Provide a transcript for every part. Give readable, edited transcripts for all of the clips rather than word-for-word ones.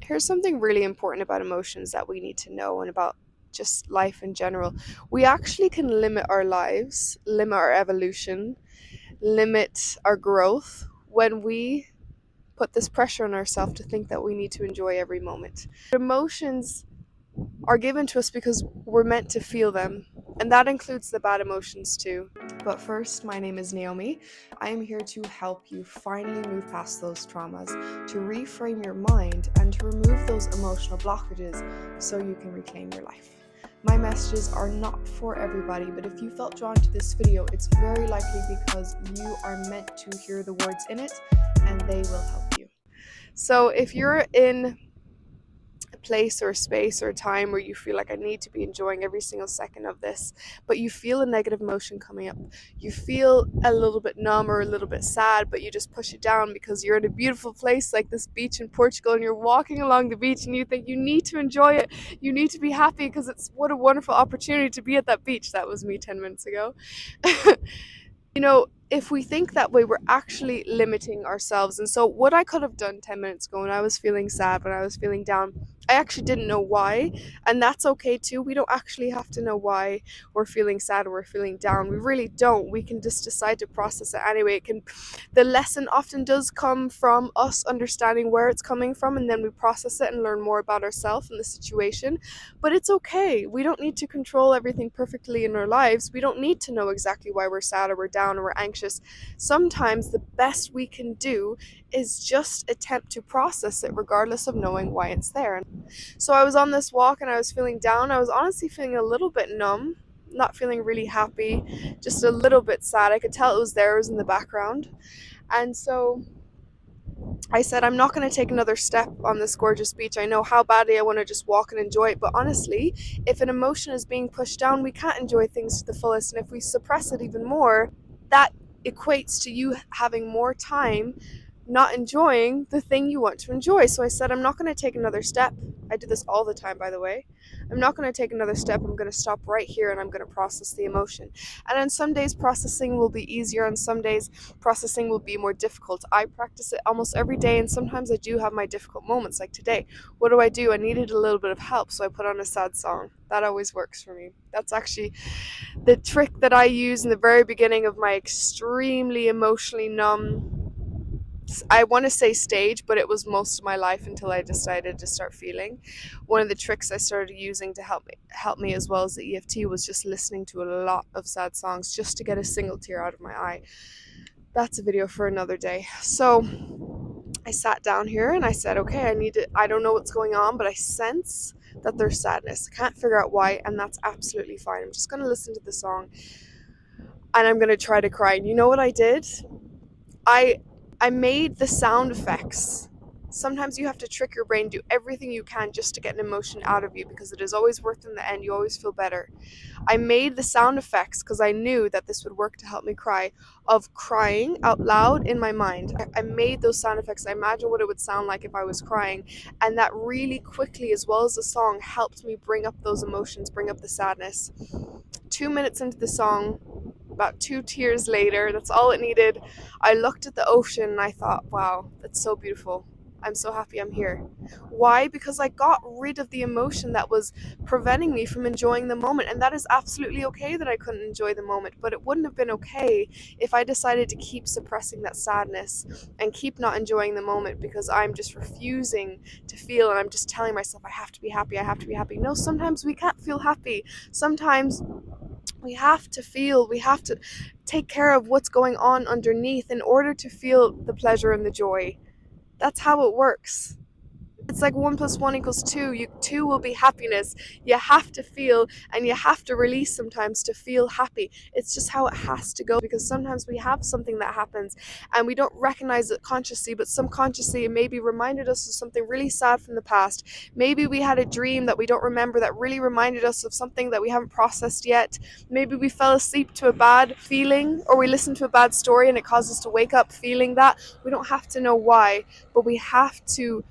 Here's something really important about emotions that we need to know and about just life in general. We actually can limit our lives, limit our evolution, limit our growth when we put this pressure on ourselves to think that we need to enjoy every moment. Emotions are given to us because we're meant to feel them, and that includes the bad emotions too. But first, my name is Naomi. I am here to help you finally move past those traumas, to reframe your mind, and to remove those emotional blockages so you can reclaim your life. My messages are not for everybody, but if you felt drawn to this video, it's very likely because you are meant to hear the words in it and they will help you. So if you're in a place or a space or a time where you feel like I need to be enjoying every single second of this, but you feel a negative emotion coming up, you feel a little bit numb or a little bit sad, but you just push it down because you're in a beautiful place like this beach in Portugal and you're walking along the beach and you think you need to enjoy it, you need to be happy because it's what a wonderful opportunity to be at that beach. That was me 10 minutes ago. If we think that way, we're actually limiting ourselves. And so what I could have done 10 minutes ago when I was feeling sad, when I was feeling down, I actually didn't know why. And that's okay too. We don't actually have to know why we're feeling sad or we're feeling down. We really don't. We can just decide to process it anyway. The lesson often does come from us understanding where it's coming from, and then we process it and learn more about ourselves and the situation. But it's okay. We don't need to control everything perfectly in our lives. We don't need to know exactly why we're sad or we're down or we're anxious. Sometimes the best we can do is just attempt to process it regardless of knowing why it's there. So I was on this walk and I was feeling down. I was honestly feeling a little bit numb, not feeling really happy, just a little bit sad. I could tell it was there, it was in the background. And so I said, I'm not going to take another step on this gorgeous beach. I know how badly I want to just walk and enjoy it, but honestly, if an emotion is being pushed down, we can't enjoy things to the fullest. And if we suppress it even more, that equates to you having more time not enjoying the thing you want to enjoy. So I said, I'm not going to take another step. I do this all the time, by the way. I'm not going to take another step. I'm going to stop right here and I'm going to process the emotion. And on some days, processing will be easier. On some days, processing will be more difficult. I practice it almost every day, and sometimes I do have my difficult moments, like today. What do? I needed a little bit of help, so I put on a sad song. That always works for me. That's actually the trick that I use in the very beginning of my extremely emotionally numb, I want to say stage, but it was most of my life until I decided to start feeling. One of the tricks I started using to help me as well as the EFT was just listening to a lot of sad songs just to get a single tear out of my eye. That's a video for another day. So I sat down here and I said, okay, I don't know what's going on, but I sense that there's sadness. I can't figure out why, and that's absolutely fine. I'm just going to listen to the song and I'm going to try to cry. And you know what I did? I made the sound effects. Sometimes you have to trick your brain, do everything you can just to get an emotion out of you, because it is always worth in the end. You always feel better. I made the sound effects because I knew that this would work to help me cry, of crying out loud in my mind. I made those sound effects. I imagined what it would sound like if I was crying, and that really quickly, as well as the song, helped me bring up those emotions, bring up the sadness. 2 minutes into the song, about 2 tears later, that's all it needed, I looked at the ocean and I thought, wow, that's so beautiful. I'm so happy I'm here. Why? Because I got rid of the emotion that was preventing me from enjoying the moment. And that is absolutely okay that I couldn't enjoy the moment, but it wouldn't have been okay if I decided to keep suppressing that sadness and keep not enjoying the moment because I'm just refusing to feel and I'm just telling myself I have to be happy, I have to be happy. No, sometimes we can't feel happy. Sometimes we have to feel, we have to take care of what's going on underneath in order to feel the pleasure and the joy. That's how it works. It's like 1 + 1 = 2. Two will be happiness. You have to feel and you have to release sometimes to feel happy. It's just how it has to go, because sometimes we have something that happens and we don't recognize it consciously, but subconsciously it maybe reminded us of something really sad from the past. Maybe we had a dream that we don't remember that really reminded us of something that we haven't processed yet. Maybe we fell asleep to a bad feeling, or we listened to a bad story and it caused us to wake up feeling that. We don't have to know why, but we have to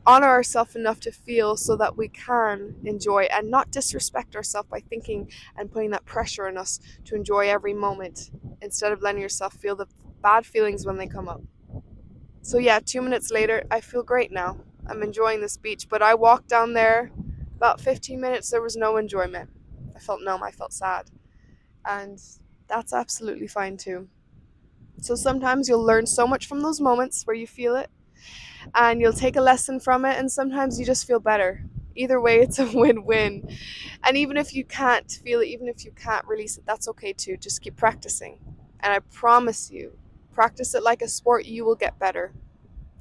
honor ourselves enough to feel so that we can enjoy and not disrespect ourselves by thinking and putting that pressure on us to enjoy every moment instead of letting yourself feel the bad feelings when they come up. So yeah, 2 minutes later, I feel great now. I'm enjoying this beach. But I walked down there about 15 minutes, there was no enjoyment. I felt numb, I felt sad. And that's absolutely fine too. So sometimes you'll learn so much from those moments where you feel it, and you'll take a lesson from it, and sometimes you just feel better. Either way, it's a win-win. And even if you can't feel it, even if you can't release it, that's okay too. Just keep practicing. And I promise you, practice it like a sport, you will get better.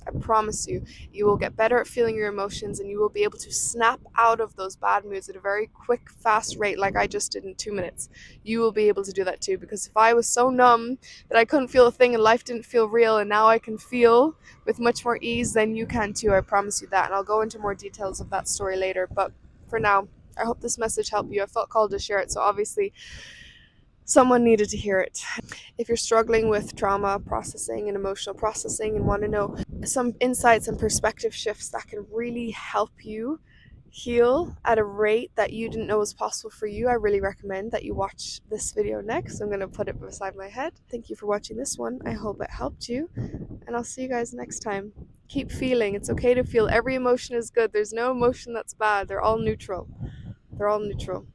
I promise you, you will get better at feeling your emotions, and you will be able to snap out of those bad moods at a very quick, fast rate, like I just did in 2 minutes. You will be able to do that too, because if I was so numb that I couldn't feel a thing and life didn't feel real, and now I can feel with much more ease, then you can too. I promise you that. And I'll go into more details of that story later. But for now, I hope this message helped you. I felt called to share it, so obviously someone needed to hear it. If you're struggling with trauma processing and emotional processing and want to know some insights and perspective shifts that can really help you heal at a rate that you didn't know was possible for you, I really recommend that you watch this video next. I'm going to put it beside my head. Thank you for watching this one. I hope it helped you, and I'll see you guys next time. Keep feeling. It's okay to feel. Every emotion is good. There's no emotion that's bad. They're all neutral. They're all neutral.